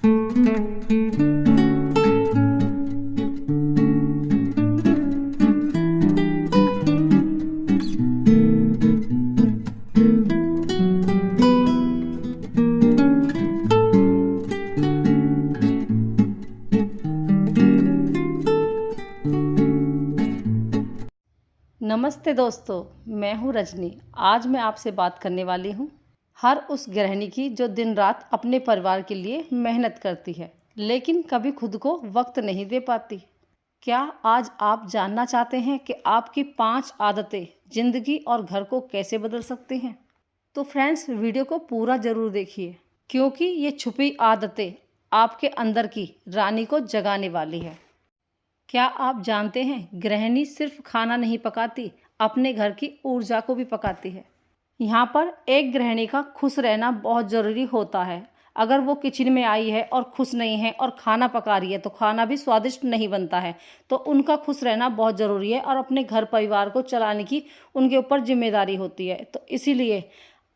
नमस्ते दोस्तों, मैं हूँ रजनी। आज मैं आपसे बात करने वाली हूँ हर उस गृहिणी की जो दिन रात अपने परिवार के लिए मेहनत करती है, लेकिन कभी खुद को वक्त नहीं दे पाती। क्या आज आप जानना चाहते हैं कि आपकी 5 आदतें जिंदगी और घर को कैसे बदल सकती हैं? तो फ्रेंड्स, वीडियो को पूरा ज़रूर देखिए, क्योंकि ये छुपी आदतें आपके अंदर की रानी को जगाने वाली है। क्या आप जानते हैं, गृहिणी सिर्फ खाना नहीं पकाती, अपने घर की ऊर्जा को भी पकाती है। यहाँ पर एक गृहिणी का खुश रहना बहुत ज़रूरी होता है। अगर वो किचन में आई है और खुश नहीं है और खाना पका रही है तो खाना भी स्वादिष्ट नहीं बनता है। तो उनका खुश रहना बहुत ज़रूरी है और अपने घर परिवार को चलाने की उनके ऊपर जिम्मेदारी होती है। तो इसीलिए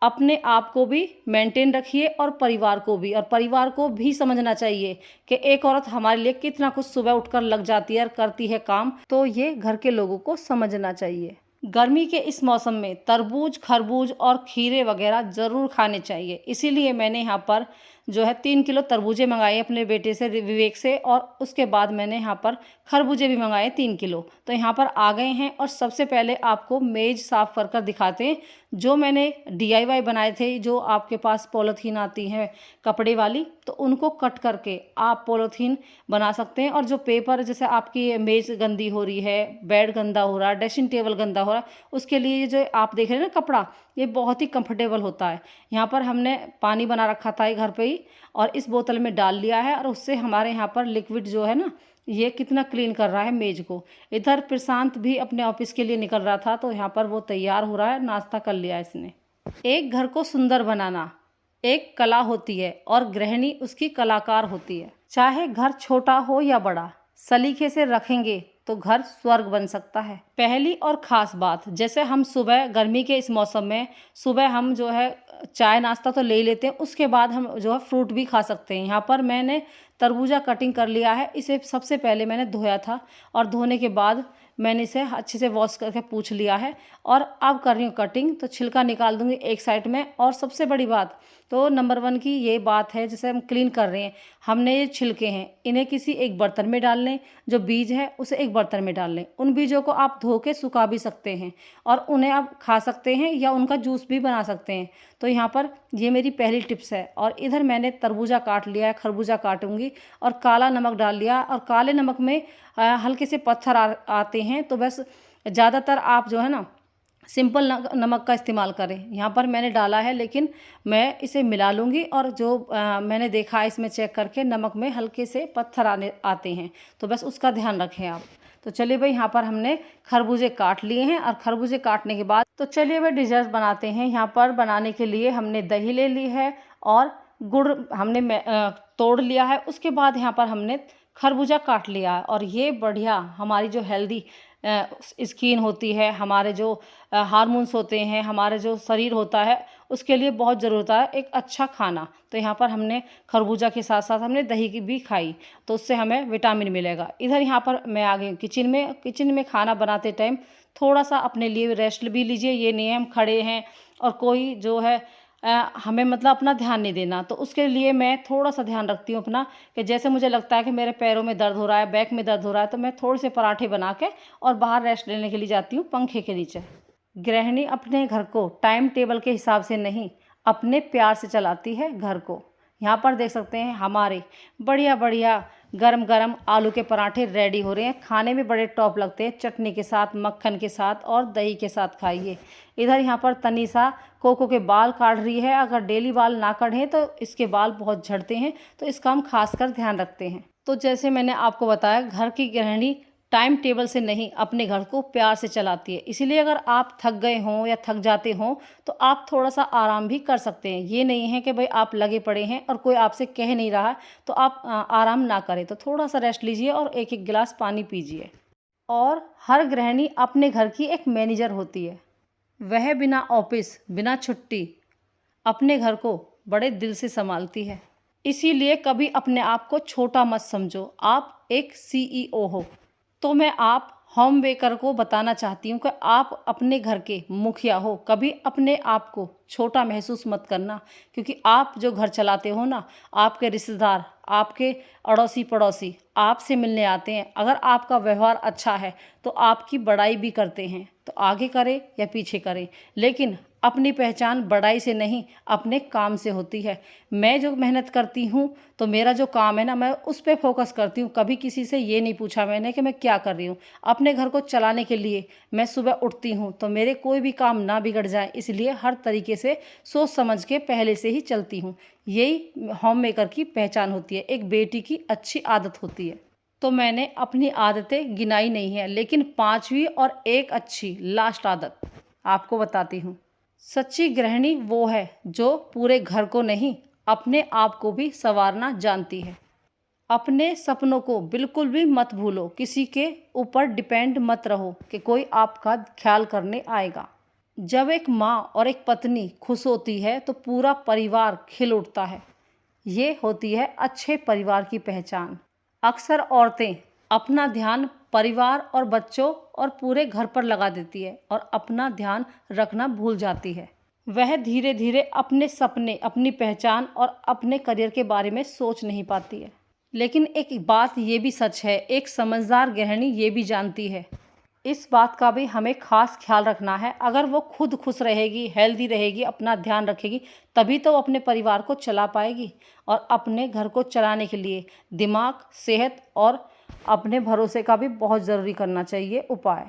अपने आप को भी मेंटेन रखिए और परिवार को भी समझना चाहिए कि एक औरत हमारे लिए कितना कुछ सुबह उठकर लग जाती है और करती है काम। तो ये घर के लोगों को समझना चाहिए। गर्मी के इस मौसम में तरबूज, खरबूज और खीरे वगैरह ज़रूर खाने चाहिए। इसीलिए मैंने यहाँ पर जो है 3 किलो तरबूजे मंगाए अपने बेटे से, विवेक से, और उसके बाद मैंने यहाँ पर खरबूजे भी मंगाए 3 किलो। तो यहाँ पर आ गए हैं और सबसे पहले आपको मेज़ साफ़ कर कर दिखाते हैं। जो मैंने DIY बनाए थे, जो आपके पास पॉलीथीन आती है कपड़े वाली, तो उनको कट करके आप पॉलीथीन बना सकते हैं। और जो पेपर, जैसे आपकी मेज़ गंदी हो रही है, बेड गंदा हो रहा है, ड्रेसिंग टेबल गंदा हो रहा है, उसके लिए जो आप देख रहे हैं ना कपड़ा, ये बहुत ही कंफर्टेबल होता है। यहाँ पर हमने पानी बना रखा था घर पे ही, और इस बोतल में डाल लिया है, और उससे हमारे यहाँ पर लिक्विड जो है ना, ये कितना क्लीन कर रहा है मेज को। इधर प्रशांत भी अपने ऑफिस के लिए निकल रहा था, तो यहाँ पर वो तैयार हो रहा है, नाश्ता कर लिया इसने। एक घर को सुंदर बनाना एक कला होती है और गृहिणी उसकी कलाकार होती है। चाहे घर छोटा हो या बड़ा, सलीके से रखेंगे तो घर स्वर्ग बन सकता है। पहली और ख़ास बात, जैसे हम सुबह गर्मी के इस मौसम में सुबह हम जो है चाय नाश्ता तो ले ही लेते हैं, उसके बाद हम जो है फ्रूट भी खा सकते हैं। यहाँ पर मैंने तरबूजा कटिंग कर लिया है। इसे सबसे पहले मैंने धोया था और धोने के बाद मैंने इसे अच्छे से वॉश करके पूछ लिया है, और अब कर रही हूँ कटिंग। तो छिलका निकाल दूंगी एक साइड में। और सबसे बड़ी बात तो नंबर 1 की ये बात है, जैसे हम क्लीन कर रहे हैं, हमने ये छिलके हैं, इन्हें किसी एक बर्तन में डाल लें। जो बीज है उसे एक बर्तन में डाल लें। उन बीजों को आप धो के सुखा भी सकते हैं और उन्हें आप खा सकते हैं या उनका जूस भी बना सकते हैं। तो यहाँ पर ये मेरी पहली टिप्स है। और इधर मैंने तरबूजा काट लिया है, खरबूजा काटूंगी, और काला नमक डाल लिया। और काले नमक में हल्के से पत्थर आते हैं, तो बस ज़्यादातर आप जो है ना सिंपल नमक का इस्तेमाल करें। यहाँ पर मैंने डाला है, लेकिन मैं इसे मिला लूँगी। और जो मैंने देखा है इसमें चेक करके, नमक में हल्के से पत्थर आते हैं, तो बस उसका ध्यान रखें आप। तो चलिए भाई, यहाँ पर हमने खरबूजे काट लिए हैं, और खरबूजे काटने के बाद तो चलिए भाई डिज़र्ट बनाते हैं। यहाँ पर बनाने के लिए हमने दही ले ली है और गुड़ हमने तोड़ लिया है। उसके बाद यहाँ पर हमने खरबूजा काट लिया है, और ये बढ़िया हमारी जो हेल्दी स्किन होती है, हमारे जो हार्मोन्स होते हैं, हमारे जो शरीर होता है, उसके लिए बहुत ज़रूरत है एक अच्छा खाना। तो यहाँ पर हमने खरबूजा के साथ साथ हमने दही की भी खाई, तो उससे हमें विटामिन मिलेगा। इधर यहाँ पर मैं आ गई किचन में खाना बनाते टाइम थोड़ा सा अपने लिए रेस्ट भी लीजिए। ये नहीं है हम खड़े हैं और कोई जो है हमें मतलब अपना ध्यान नहीं देना। तो उसके लिए मैं थोड़ा सा ध्यान रखती हूँ अपना, कि जैसे मुझे लगता है कि मेरे पैरों में दर्द हो रहा है, बैक में दर्द हो रहा है, तो मैं थोड़े से पराठे बना के और बाहर रेस्ट लेने के लिए जाती हूँ पंखे के नीचे। गृहिणी अपने घर को टाइम टेबल के हिसाब से नहीं, अपने प्यार से चलाती है घर को। यहाँ पर देख सकते हैं हमारे बढ़िया बढ़िया गरम गरम आलू के पराठे रेडी हो रहे हैं। खाने में बड़े टॉप लगते हैं, चटनी के साथ, मक्खन के साथ और दही के साथ खाइए। इधर यहाँ पर तनीसा कोको के बाल काट रही है। अगर डेली बाल ना कटें तो इसके बाल बहुत झड़ते हैं, तो इसका हम खासकर ध्यान रखते हैं। तो जैसे मैंने आपको बताया, घर की गृहिणी टाइम टेबल से नहीं, अपने घर को प्यार से चलाती है। इसीलिए अगर आप थक गए हों या थक जाते हों तो आप थोड़ा सा आराम भी कर सकते हैं। ये नहीं है कि भाई आप लगे पड़े हैं और कोई आपसे कह नहीं रहा तो आप आराम ना करें। तो थोड़ा सा रेस्ट लीजिए और एक एक गिलास पानी पीजिए। और हर गृहिणी अपने घर की एक मैनेजर होती है। वह बिना ऑफिस, बिना छुट्टी अपने घर को बड़े दिल से संभालती है। इसीलिए कभी अपने आप को छोटा मत समझो, आप एक सीईओ हो। तो मैं आप होम बेकर को बताना चाहती हूँ कि आप अपने घर के मुखिया हो, कभी अपने आप को छोटा महसूस मत करना, क्योंकि आप जो घर चलाते हो ना, आपके रिश्तेदार, आपके अड़ोसी पड़ोसी आपसे मिलने आते हैं। अगर आपका व्यवहार अच्छा है तो आपकी बड़ाई भी करते हैं, तो आगे करें या पीछे करें, लेकिन अपनी पहचान बड़ाई से नहीं अपने काम से होती है। मैं जो मेहनत करती हूँ तो मेरा जो काम है ना, मैं उस पे फोकस करती हूँ। कभी किसी से ये नहीं पूछा मैंने कि मैं क्या कर रही हूँ। अपने घर को चलाने के लिए मैं सुबह उठती हूँ तो मेरे कोई भी काम ना बिगड़ जाए, इसलिए हर तरीके से सोच समझ के पहले से ही चलती हूँ। यही होम मेकर की पहचान होती है, एक बेटी की अच्छी आदत होती है। तो मैंने अपनी आदतें गिनाई नहीं है, लेकिन पांचवी और एक अच्छी लास्ट आदत आपको बताती हूँ। सच्ची गृहिणी वो है जो पूरे घर को नहीं, अपने आप को भी संवारना जानती है। अपने सपनों को बिल्कुल भी मत भूलो, किसी के ऊपर डिपेंड मत रहो कि कोई आपका ख्याल करने आएगा। जब एक माँ और एक पत्नी खुश होती है तो पूरा परिवार खिल उठता है। ये होती है अच्छे परिवार की पहचान। अक्सर औरतें अपना ध्यान परिवार और बच्चों और पूरे घर पर लगा देती है और अपना ध्यान रखना भूल जाती है। वह धीरे धीरे अपने सपने, अपनी पहचान और अपने करियर के बारे में सोच नहीं पाती है। लेकिन एक बात ये भी सच है, एक समझदार गृहिणी ये भी जानती है, इस बात का भी हमें खास ख्याल रखना है। अगर वो खुद खुश रहेगी, हेल्दी रहेगी, अपना ध्यान रखेगी, तभी तो वो अपने परिवार को चला पाएगी। और अपने घर को चलाने के लिए दिमाग, सेहत और अपने भरोसे का भी बहुत ज़रूरी करना चाहिए उपाय।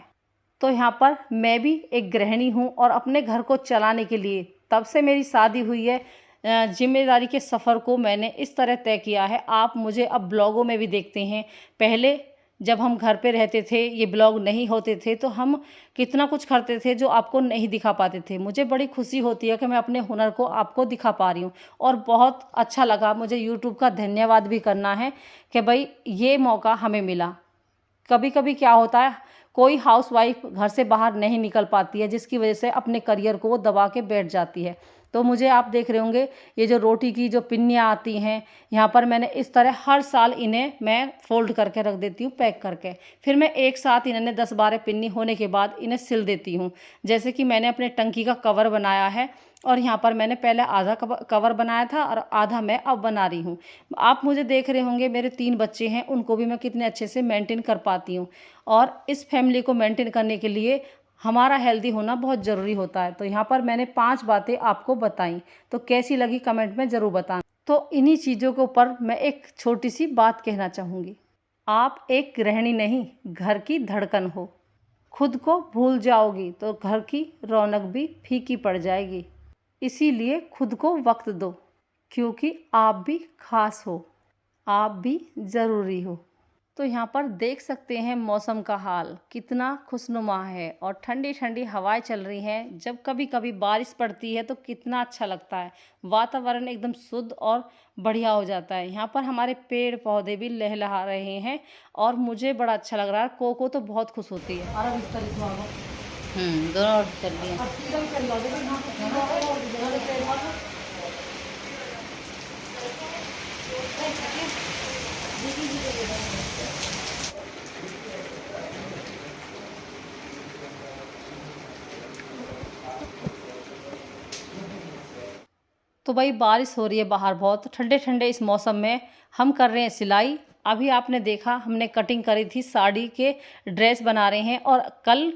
तो यहाँ पर मैं भी एक गृहिणी हूँ और अपने घर को चलाने के लिए तब से मेरी शादी हुई है, जिम्मेदारी के सफ़र को मैंने इस तरह तय किया है। आप मुझे अब ब्लॉगों में भी देखते हैं। पहले जब हम घर पे रहते थे, ये ब्लॉग नहीं होते थे, तो हम कितना कुछ करते थे जो आपको नहीं दिखा पाते थे। मुझे बड़ी खुशी होती है कि मैं अपने हुनर को आपको दिखा पा रही हूँ और बहुत अच्छा लगा। मुझे यूट्यूब का धन्यवाद भी करना है कि भाई ये मौका हमें मिला। कभी कभी क्या होता है, कोई हाउसवाइफ घर से बाहर नहीं निकल पाती है, जिसकी वजह से अपने करियर को वो दबा के बैठ जाती है। तो मुझे आप देख रहे होंगे ये जो रोटी की जो पिन्नियाँ आती हैं, यहाँ पर मैंने इस तरह हर साल इन्हें मैं फोल्ड करके रख देती हूँ, पैक करके। फिर मैं एक साथ इन्हें 10-12 पिन्नी होने के बाद इन्हें सिल देती हूँ। जैसे कि मैंने अपने टंकी का कवर बनाया है और यहाँ पर मैंने पहले आधा कवर बनाया था और आधा मैं अब बना रही हूँ। आप मुझे देख रहे होंगे, मेरे 3 बच्चे हैं, उनको भी मैं कितने अच्छे से मेंटेन कर पाती हूँ। और इस फैमिली को मेंटेन करने के लिए हमारा हेल्दी होना बहुत ज़रूरी होता है। तो यहाँ पर मैंने 5 बातें आपको बताई, तो कैसी लगी कमेंट में ज़रूर बताना। तो इन्हीं चीज़ों के ऊपर मैं एक छोटी सी बात कहना चाहूँगी। आप एक गृहिणी नहीं, घर की धड़कन हो। खुद को भूल जाओगी तो घर की रौनक भी फीकी पड़ जाएगी। इसीलिए खुद को वक्त दो, क्योंकि आप भी खास हो, आप भी ज़रूरी हो। तो यहाँ पर देख सकते हैं मौसम का हाल कितना खुशनुमा है और ठंडी ठंडी हवाएं चल रही हैं। जब कभी कभी बारिश पड़ती है तो कितना अच्छा लगता है, वातावरण एकदम शुद्ध और बढ़िया हो जाता है। यहाँ पर हमारे पेड़ पौधे भी लहलहा रहे हैं और मुझे बड़ा अच्छा लग रहा है। कोको तो बहुत खुश होती है। दोनों ओर चल रही तो भाई बारिश हो रही है बाहर, बहुत ठंडे ठंडे इस मौसम में हम कर रहे हैं सिलाई। अभी आपने देखा हमने कटिंग करी थी, साड़ी के ड्रेस बना रहे हैं। और कल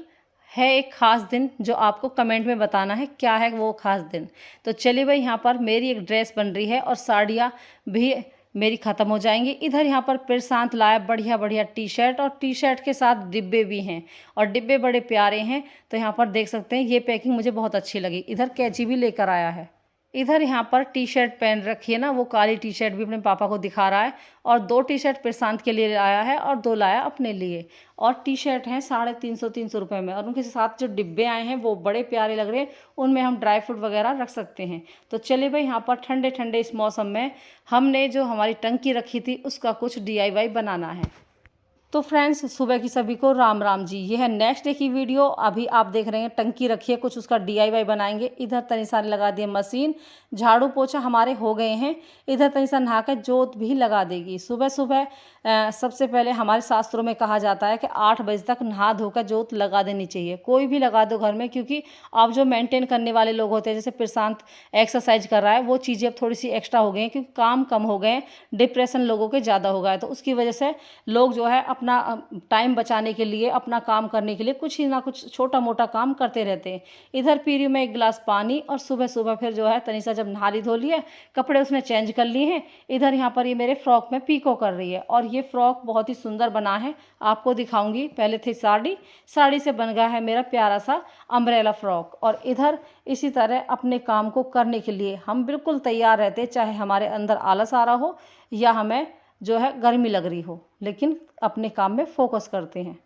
है एक ख़ास दिन जो आपको कमेंट में बताना है क्या है वो ख़ास दिन। तो चलिए भाई, यहाँ पर मेरी एक ड्रेस बन रही है और साड़ियाँ भी मेरी ख़त्म हो जाएंगी। इधर यहाँ पर प्रशांत लाया बढ़िया बढ़िया टी शर्ट और टी शर्ट के साथ डिब्बे भी हैं और डिब्बे बड़े प्यारे हैं। तो यहाँ पर देख सकते हैं ये पैकिंग मुझे बहुत अच्छी लगी। इधर कैंची भी लेकर आया है। इधर यहाँ पर टी शर्ट पहन रखी है ना, वो काली टी शर्ट भी अपने पापा को दिखा रहा है। और 2 टी शर्ट प्रशांत के लिए लाया है और 2 लाया अपने लिए। और टी शर्ट हैं 350-300 रुपये में। और उनके साथ जो डिब्बे आए हैं वो बड़े प्यारे लग रहे हैं, उनमें हम ड्राई फ्रूट वगैरह रख सकते हैं। तो चलिए भाई, यहाँ पर ठंडे ठंडे इस मौसम में हमने जो हमारी टंकी रखी थी उसका कुछ DIY बनाना है। तो फ्रेंड्स, सुबह की सभी को राम राम जी। ये है नेक्स्ट डे की वीडियो। अभी आप देख रहे हैं टंकी रखी है, कुछ उसका DIY बनाएंगे। इधर तनिषा ने लगा दिया मशीन, झाड़ू पोछा हमारे हो गए हैं। इधर तनिषा नहा कर जोत भी लगा देगी। सुबह सुबह सबसे पहले हमारे शास्त्रों में कहा जाता है कि 8 बजे तक नहा धोकर जोत लगा देनी चाहिए। कोई भी लगा दो घर में, क्योंकि आप जो मेंटेन करने वाले लोग होते हैं, जैसे प्रशांत एक्सरसाइज कर रहा है, वो चीज़ें अब थोड़ी सी एक्स्ट्रा हो गई हैं, क्योंकि काम कम हो गए हैं, डिप्रेशन लोगों के ज़्यादा हो गया है। तो उसकी वजह से लोग जो है अपना टाइम बचाने के लिए, अपना काम करने के लिए कुछ ही ना कुछ छोटा मोटा काम करते रहते हैं। इधर पी रही हूँ मैं एक गिलास पानी, और सुबह सुबह फिर जो है तनिषा जब नहा ली धो ली है, कपड़े उसने चेंज कर लिए हैं। इधर यहाँ पर ये मेरे फ्रॉक में पीको कर रही है, और ये फ्रॉक बहुत ही सुंदर बना है, आपको दिखाऊंगी। पहले थी साड़ी, साड़ी से बन गया है मेरा प्यारा सा अम्ब्रेला फ्रॉक। और इधर इसी तरह अपने काम को करने के लिए हम बिल्कुल तैयार रहते, चाहे हमारे अंदर आलस आ रहा हो या हमें जो है गर्मी लग रही हो, लेकिन अपने काम में फोकस करते हैं।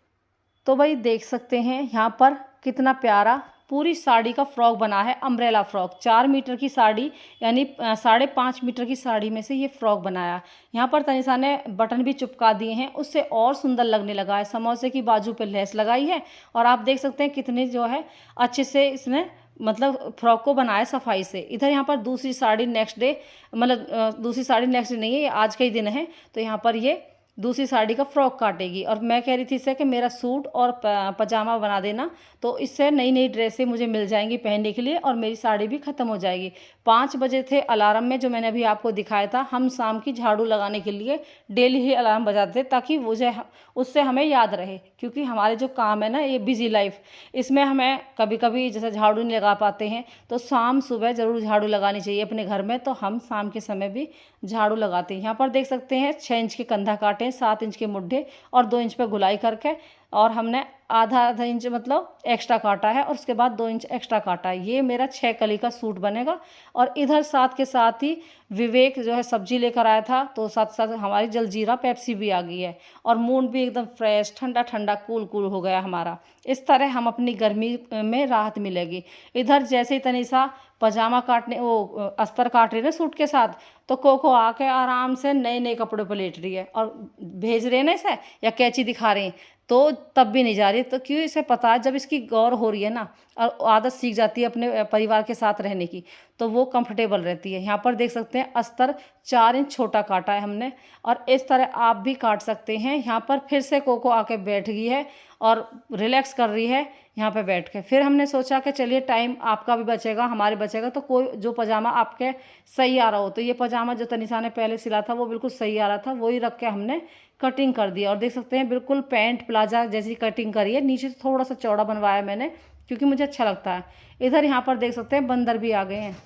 तो भाई देख सकते हैं यहाँ पर कितना प्यारा पूरी साड़ी का फ्रॉक बना है, अम्ब्रेला फ्रॉक। 4 मीटर की साड़ी, यानी 5.5 मीटर की साड़ी में से ये फ्रॉक बनाया। यहाँ पर तनिषा ने बटन भी चिपका दिए हैं, उससे और सुंदर लगने लगा है। समोसे की बाजू पे लेस लगाई है, और आप देख सकते हैं कितनी जो है अच्छे से इसने मतलब फ्रॉक को बनाया सफाई से। इधर यहाँ पर दूसरी साड़ी नेक्स्ट डे, मतलब दूसरी साड़ी नेक्स्ट डे नहीं है, ये आज का ही दिन है। तो यहाँ पर ये दूसरी साड़ी का फ्रॉक काटेगी, और मैं कह रही थी इससे कि मेरा सूट और पजामा बना देना, तो इससे नई नई ड्रेसें मुझे मिल जाएंगी पहनने के लिए, और मेरी साड़ी भी ख़त्म हो जाएगी। 5 बजे थे अलार्म में, जो मैंने अभी आपको दिखाया था। हम शाम की झाड़ू लगाने के लिए डेली ही अलार्म बजाते थे, ताकि मुझे उससे हमें याद रहे, क्योंकि हमारे जो काम है ना, ये बिजी लाइफ, इसमें हमें कभी कभी जैसे झाड़ू नहीं लगा पाते हैं, तो शाम सुबह ज़रूर झाड़ू लगानी चाहिए अपने घर में। तो हम शाम के समय भी झाड़ू लगाते हैं। यहाँ पर देख सकते हैं 6 इंच के कंधा काटे, 7 इंच के मुड्ढे, और 2 इंच पे गुलाई करके, और हमने आधा आधा इंच मतलब एक्स्ट्रा काटा है, और उसके बाद 2 इंच एक्स्ट्रा काटा है। ये मेरा 6 कली का सूट बनेगा। और इधर साथ के साथ ही विवेक जो है सब्जी लेकर आया था, तो साथ साथ हमारी जलजीरा पेप्सी भी आ गई है, और मूड भी एकदम फ्रेश, ठंडा ठंडा कूल कूल हो गया हमारा। इस तरह हम अपनी गर्मी में राहत मिलेगी। इधर जैसे ही तनिषा पजामा काटने, वो अस्तर काट रही है सूट के साथ, तो कोको आके आराम से नए नए कपड़े पर लेट रही है, और भेज रहे हैं ना इसे, या कैंची दिखा रहे हैं, तो तब भी नहीं जा रही। तो क्यों, इसे पता है जब इसकी गौर हो रही है ना, और आदत सीख जाती है अपने परिवार के साथ रहने की, तो वो कंफर्टेबल रहती है। यहाँ पर देख सकते हैं अस्तर 4 इंच छोटा काटा है हमने, और इस तरह आप भी काट सकते हैं। यहाँ पर फिर से कोको आके बैठ गई है, और रिलैक्स कर रही है यहाँ पे बैठ के। फिर हमने सोचा कि चलिए टाइम आपका भी बचेगा, हमारे बचेगा, तो कोई जो पजामा आपके सही आ रहा हो, तो ये पजामा जो तनिषा ने पहले सिला था वो बिल्कुल सही आ रहा था, वही रख के हमने कटिंग कर दिया। और देख सकते हैं बिल्कुल पैंट प्लाजा जैसी कटिंग करी है। नीचे से थोड़ा सा चौड़ा बनवाया मैंने, क्योंकि मुझे अच्छा लगता है। इधर यहाँ पर देख सकते हैं बंदर भी आ गए हैं।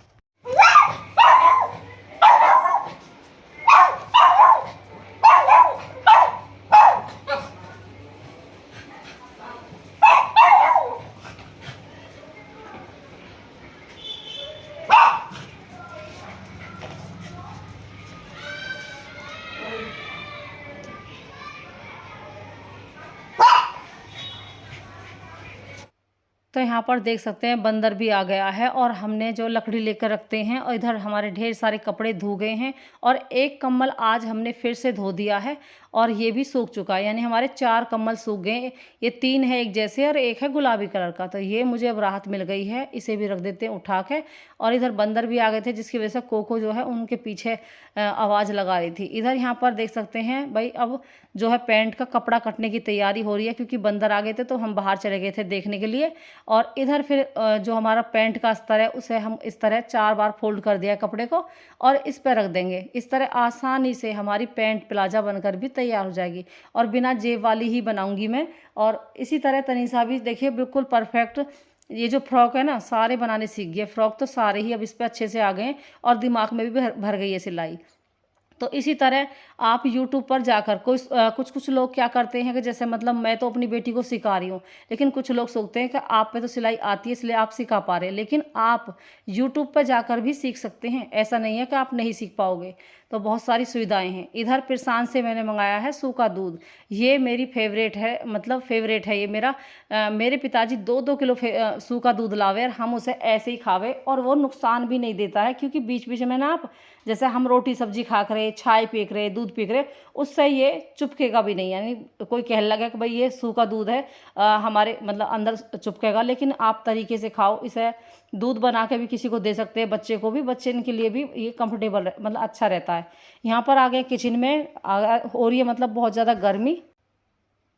तो यहाँ पर देख सकते हैं बंदर भी आ गया है, और हमने जो लकड़ी लेकर रखते हैं, और इधर हमारे ढेर सारे कपड़े धो गए हैं, और एक कंबल आज हमने फिर से धो दिया है, और ये भी सूख चुका है। यानी हमारे 4 कंबल सूख गए। ये 3 है एक जैसे, और एक है गुलाबी कलर का। तो ये मुझे अब राहत मिल गई है, इसे भी रख देते हैं उठा के। और इधर बंदर भी आ गए थे, जिसकी वजह से कोको जो है उनके पीछे आवाज़ लगा रही थी। इधर यहाँ पर देख सकते हैं भाई, अब जो है पैंट का कपड़ा कटने की तैयारी हो रही है, क्योंकि बंदर आ गए थे, तो हम बाहर चले गए थे देखने के लिए। और इधर फिर जो हमारा पैंट का अस्तर है, उसे हम इस तरह 4 बार फोल्ड कर दिया कपड़े को, और इस पर रख देंगे। इस तरह आसानी से हमारी पैंट प्लाजा बनकर भी तैयार हो जाएगी, और बिना जेब वाली ही बनाऊंगी मैं। और इसी तरह तनिषा भी देखिए बिल्कुल परफेक्ट, ये जो फ्रॉक है ना, सारे बनाने सीख गए। फ्रॉक तो सारे ही अब इस पर अच्छे से आ गए, और दिमाग में भी भर गई है सिलाई। तो इसी तरह आप YouTube पर जाकर कुछ कुछ लोग क्या करते हैं कि जैसे मतलब मैं तो अपनी बेटी को सिखा रही हूँ, लेकिन कुछ लोग सोचते हैं कि आप पे तो सिलाई आती है इसलिए आप सिखा पा रहे हैं, लेकिन आप YouTube पर जाकर भी सीख सकते हैं। ऐसा नहीं है कि आप नहीं सीख पाओगे। तो बहुत सारी सुविधाएं हैं। इधर पिरसान से मैंने मंगाया है सूखा दूध, ये मेरी फेवरेट है, मतलब फेवरेट है ये मेरा। मेरे पिताजी 2-2 किलो सूखा दूध लावे और हम उसे ऐसे ही खावे, और वो नुकसान भी नहीं देता है, क्योंकि बीच बीच में ना आप जैसे हम रोटी सब्जी खा करे, चाय पी रहे, दूध पी रहे, उससे ये चुपकेगा भी नहीं। यानी कोई कहने लगा कि भाई ये सूखा दूध है, हमारे मतलब अंदर चुपकेगा, लेकिन आप तरीके से खाओ इसे। दूध बना के भी किसी को दे सकते हैं, बच्चे को भी, बच्चे के लिए भी ये कंफर्टेबल मतलब अच्छा रहता है। यहाँ पर आ गए किचन में, हो रही है मतलब बहुत ज़्यादा गर्मी,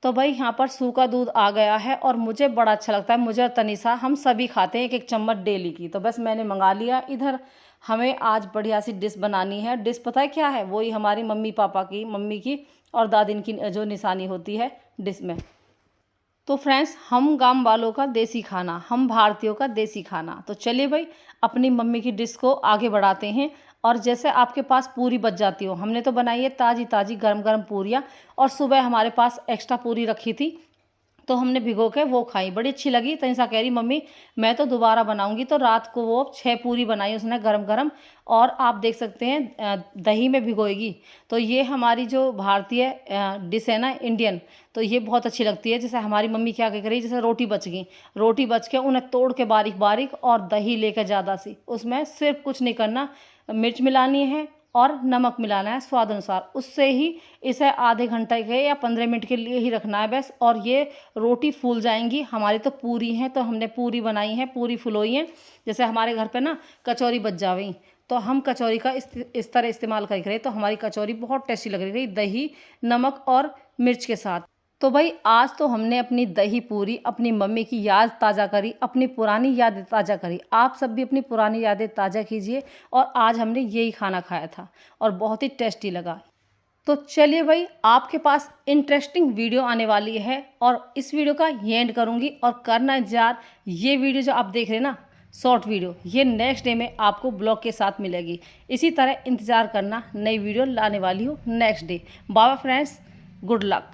तो भाई यहाँ पर सूखा दूध आ गया है और मुझे बड़ा अच्छा लगता है। मुझे और तनीषा हम सभी खाते हैं 1-1 चम्मच डेली की, तो बस मैंने मंगा लिया। इधर हमें आज बढ़िया सी डिश बनानी है। डिश पता है क्या है? वही हमारी मम्मी पापा की, मम्मी की और दादी की जो निशानी होती है डिश में। तो फ्रेंड्स, हम गांव वालों का देसी खाना, हम भारतीयों का देसी खाना। तो चलिए भाई अपनी मम्मी की डिश को आगे बढ़ाते हैं। और जैसे आपके पास पूरी बच जाती हो, हमने तो बनाई है ताज़ी ताज़ी गरम गरम पूरियाँ, और सुबह हमारे पास एक्स्ट्रा पूरी रखी थी, तो हमने भिगो के वो खाई, बड़ी अच्छी लगी। तनिषा कह रही मम्मी मैं तो दोबारा बनाऊंगी, तो रात को वो 6 पूरी बनाई उसने गरम गरम। और आप देख सकते हैं दही में भिगोएगी। तो ये हमारी जो भारतीय डिश है ना, इंडियन, तो ये बहुत अच्छी लगती है। जैसे हमारी मम्मी क्या कह रही, जैसे रोटी बच गई, रोटी बच के उन्हें तोड़ के बारीक बारीक और दही लेकर ज़्यादा सी, उसमें सिर्फ कुछ नहीं करना, मिर्च मिलानी है और नमक मिलाना है स्वाद अनुसार। उससे ही इसे आधे घंटे के या 15 मिनट के लिए ही रखना है बस, और ये रोटी फूल जाएंगी। हमारी तो पूरी हैं, तो हमने पूरी बनाई है, पूरी फुलोई है। जैसे हमारे घर पे ना कचौरी बच जावें, तो हम कचौरी का इस तरह इस्तेमाल कर रहे, तो हमारी कचौरी बहुत टेस्टी लग रही, दही नमक और मिर्च के साथ। तो भाई आज तो हमने अपनी दही पूरी, अपनी मम्मी की याद ताज़ा करी, अपनी पुरानी यादें ताज़ा करी। आप सब भी अपनी पुरानी यादें ताज़ा कीजिए। और आज हमने यही खाना खाया था और बहुत ही टेस्टी लगा। तो चलिए भाई, आपके पास इंटरेस्टिंग वीडियो आने वाली है, और इस वीडियो का ये एंड करूँगी। और करना इंतजार, ये वीडियो जो आप देख रहे हैं ना, शॉर्ट वीडियो, ये नेक्स्ट डे में आपको ब्लॉग के साथ मिलेगी। इसी तरह इंतज़ार करना, नई वीडियो लाने वाली हूँ next day. Bye friends, good luck.